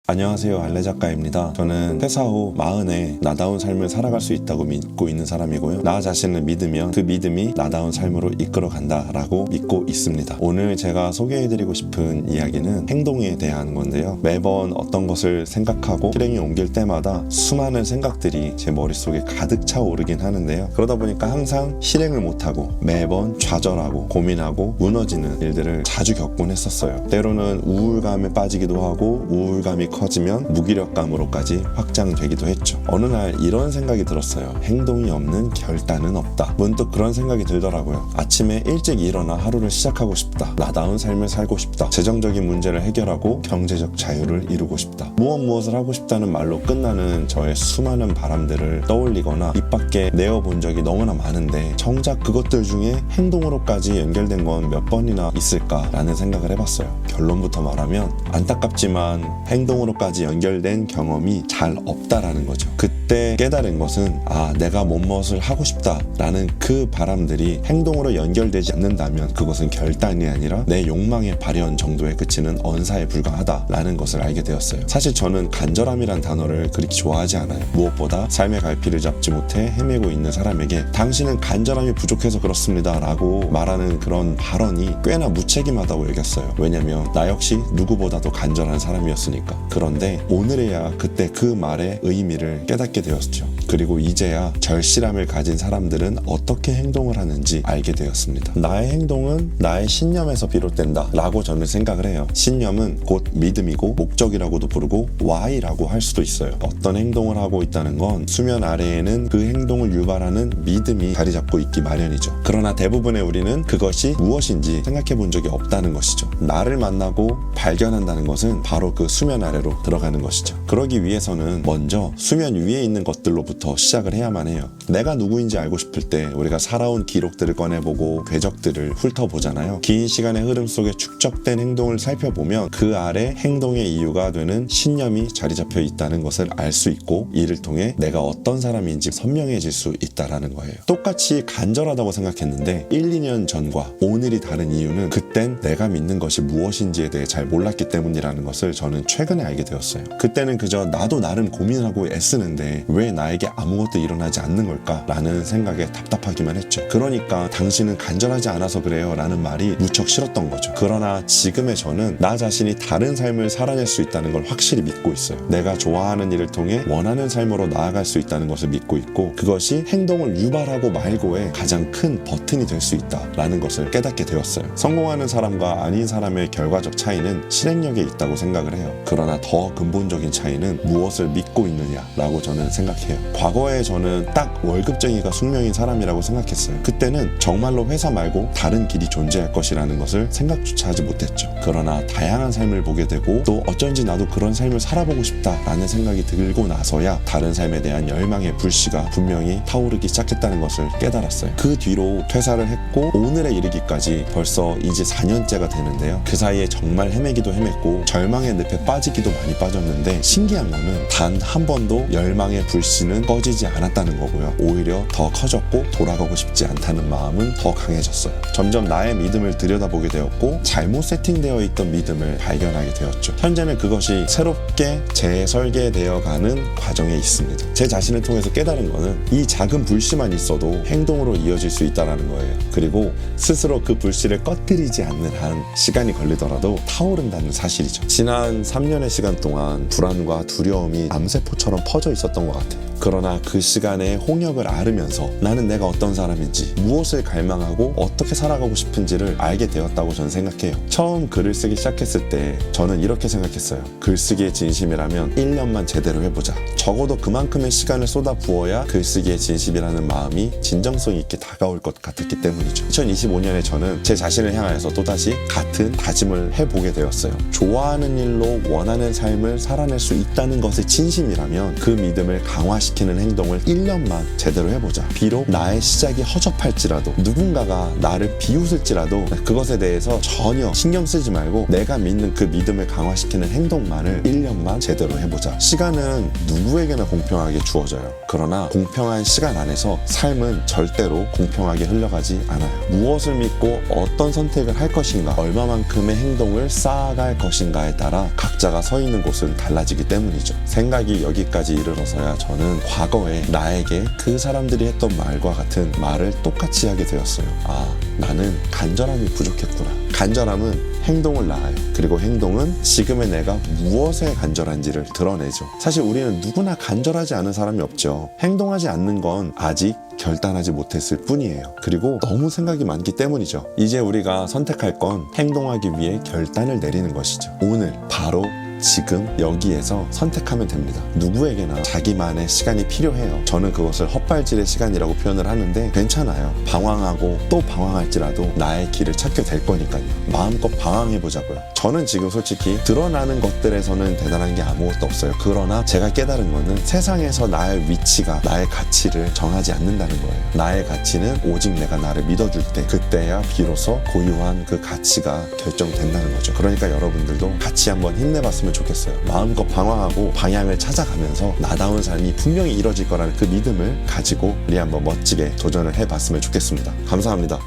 안녕하세요, 알레 작가입니다. 저는 퇴사 후 40에 나다운 삶을 살아갈 수 있다고 믿고 있는 사람이고요. 나 자신을 믿으면 그 믿음이 나다운 삶으로 이끌어간다 라고 믿고 있습니다. 오늘 제가 소개해드리고 싶은 이야기는 행동에 대한 건데요. 매번 어떤 것을 생각하고 실행에 옮길 때마다 수많은 생각들이 제 머릿속에 가득 차오르긴 하는데요. 그러다 보니까 항상 실행을 못하고 매번 좌절하고 고민하고 무너지는 일들을 자주 겪곤 했었어요. 때로는 우울감에 빠지기도 하고 우울감이 커지면 무기력감으로까지 확장되기도 했죠. 어느 날 이런 생각이 들었어요. 행동이 없는 결단은 없다. 문득 그런 생각이 들더라고요. 아침에 일찍 일어나 하루를 시작하고 싶다. 나다운 삶을 살고 싶다. 재정적인 문제를 해결하고 경제적 자유를 이루고 싶다. 무엇을 하고 싶다는 말로 끝나는 저의 수많은 바람들을 떠올리거나 입 밖에 내어본 적이 너무나 많은데 정작 그것들 중에 행동으로까지 연결된 건 몇 번이나 있을까라는 생각을 해봤어요. 결론부터 말하면 안타깝지만 행동으로까지 연결된 경험이 잘 없다라는 거죠. 그때 깨달은 것은 내가 무엇을 하고 싶다라는 그 바람들이 행동으로 연결되지 않는다면 그것은 결단이 아니라 내 욕망의 발현 정도에 그치는 언사에 불과하다라는 것을 알게 되었어요. 사실 저는 간절함이란 단어를 그렇게 좋아하지 않아요. 무엇보다 삶의 갈피를 잡지 못해 헤매고 있는 사람에게 당신은 간절함이 부족해서 그렇습니다 라고 말하는 그런 발언이 꽤나 무책임하다고 여겼어요. 왜냐면 나 역시 누구보다도 간절한 사람이었으니까. 그런데 오늘에야 그때 그 말의 의미를 깨닫게 되었죠. 그리고 이제야 절실함을 가진 사람들은 어떻게 행동을 하는지 알게 되었습니다. 나의 행동은 나의 신념에서 비롯된다 라고 저는 생각을 해요. 신념은 곧 믿음이고 목적이라고도 부르고 Y라고 할 수도 있어요. 어떤 행동을 하고 있다는 건 수면 아래에는 그 행동을 유발하는 믿음이 자리 잡고 있기 마련이죠. 그러나 대부분의 우리는 그것이 무엇인지 생각해 본 적이 없다는 것이죠. 나를 만나고 발견한다는 것은 바로 그 수면 아래로 들어가는 것이죠. 그러기 위해서는 먼저 수면 위에 있는 것들로부터 시작을 해야만 해요. 내가 누구인지 알고 싶을 때 우리가 살아온 기록들을 꺼내보고 궤적들을 훑어보잖아요. 긴 시간의 흐름 속에 축적된 행동을 살펴보면 그 아래 행동의 이유가 되는 신념이 자리 잡혀 있다는 것을 알 수 있고 이를 통해 내가 어떤 사람인지 선명해질 수 있다라는 거예요. 똑같이 간절하다고 생각했는데 1, 2년 전과 오늘이 다른 이유는 그땐 내가 믿는 것이 무엇인지에 대해 잘 몰랐기 때문이라는 것을 저는 최근에 알게 되었어요. 그때는 그저 나도 나름 고민하고 애쓰는데 왜 나에게 아무것도 일어나지 않는 걸까? 라는 생각에 답답하기만 했죠. 그러니까 당신은 간절하지 않아서 그래요 라는 말이 무척 싫었던 거죠. 그러나 지금의 저는 나 자신이 다른 삶을 살아낼 수 있다는 걸 확실히 믿고 있어요. 내가 좋아하는 일을 통해 원하는 삶으로 나아갈 수 있다는 것을 믿고 있고 그것이 행동을 유발하고 말고의 가장 큰 버튼이 될 수 있다라는 것을 깨닫게 되었어요. 성공하는 사람과 아닌 사람의 결과적 차이는 실행력에 있다고 생각을 해요. 그러나 더 근본적인 차이는 무엇을 믿고 있느냐라고 저는 생각해요. 과거에 저는 딱 월급쟁이가 숙명인 사람이라고 생각했어요. 그때는 정말로 회사 말고 다른 길이 존재할 것이라는 것을 생각조차 하지 못했죠. 그러나 다양한 삶을 보게 되고 또 어쩐지 나도 그런 삶을 살아보고 싶다라는 생각이 들고 나서야 다른 삶에 대한 열망의 불씨가 분명히 타오르기 시작했다는 것을 깨달았어요. 그 뒤로 퇴사를 했고 오늘에 이르기까지 벌써 이제 4년째가 되는데요. 그 사이에 정말 헤매기도 헤맸고 절망의 늪에 빠지기도 많이 빠졌는데 신기한 거는 단 한 번도 열망의 불씨는 꺼지지 않았다는 거고요. 오히려 더 커졌고 돌아가고 싶지 않다는 마음은 더 강해졌어요. 점점 나의 믿음을 들여다보게 되었고 잘못 세팅되어 있던 믿음을 발견하게 되었죠. 현재는 그것이 새롭게 재설계되어가는 과정에 있습니다. 제 자신을 통해서 깨달은 거는 이 작은 불씨만 있어도 행동으로 이어질 수 있다는 거예요. 그리고 스스로 그 불씨를 꺼뜨리지 않는 한 시간이 걸리더라도 타오른다는 사실이죠. 지난 3년의 시간 동안 불안과 두려움이 암세포처럼 퍼져 있었던 것 같아요. 그러나 그 시간에 홍역을 앓으면서 나는 내가 어떤 사람인지 무엇을 갈망하고 어떻게 살아가고 싶은지를 알게 되었다고 저는 생각해요. 처음 글을 쓰기 시작했을 때 저는 이렇게 생각했어요. 글쓰기에 진심이라면 1년만 제대로 해보자. 적어도 그만큼의 시간을 쏟아 부어야 글쓰기에 진심이라는 마음이 진정성 있게 다가올 것 같았기 때문이죠. 2025년에 저는 제 자신을 향하여서 또다시 같은 다짐을 해보게 되었어요. 좋아하는 일로 원하는 삶을 살아낼 수 있다는 것에 진심이라면 그 믿음을 강화시키고 강화시키는 행동을 1년만 제대로 해보자. 비록 나의 시작이 허접할지라도 누군가가 나를 비웃을지라도 그것에 대해서 전혀 신경 쓰지 말고 내가 믿는 그 믿음을 강화시키는 행동만을 1년만 제대로 해보자. 시간은 누구에게나 공평하게 주어져요. 그러나 공평한 시간 안에서 삶은 절대로 공평하게 흘러가지 않아요. 무엇을 믿고 어떤 선택을 할 것인가, 얼마만큼의 행동을 쌓아갈 것인가에 따라 각자가 서 있는 곳은 달라지기 때문이죠. 생각이 여기까지 이르러서야 저는 과거에 나에게 그 사람들이 했던 말과 같은 말을 똑같이 하게 되었어요. 아, 나는 간절함이 부족했구나. 간절함은 행동을 낳아요. 그리고 행동은 지금의 내가 무엇에 간절한지를 드러내죠. 사실 우리는 누구나 간절하지 않은 사람이 없죠. 행동하지 않는 건 아직 결단하지 못했을 뿐이에요. 그리고 너무 생각이 많기 때문이죠. 이제 우리가 선택할 건 행동하기 위해 결단을 내리는 것이죠. 오늘 바로 지금 여기에서 선택하면 됩니다. 누구에게나 자기만의 시간이 필요해요. 저는 그것을 헛발질의 시간이라고 표현을 하는데 괜찮아요. 방황하고 또 방황할지라도 나의 길을 찾게 될 거니까요. 마음껏 방황해보자고요. 저는 지금 솔직히 드러나는 것들에서는 대단한 게 아무것도 없어요. 그러나 제가 깨달은 거는 세상에서 나의 위치가 나의 가치를 정하지 않는다는 거예요. 나의 가치는 오직 내가 나를 믿어줄 때, 그때야 비로소 고유한 그 가치가 결정된다는 거죠. 그러니까 여러분들도 같이 한번 힘내봤으면 좋겠어요. 마음껏 방황하고 방향을 찾아가면서 나다운 삶이 분명히 이뤄질 거라는 그 믿음을 가지고 우리 한번 멋지게 도전을 해봤으면 좋겠습니다. 감사합니다.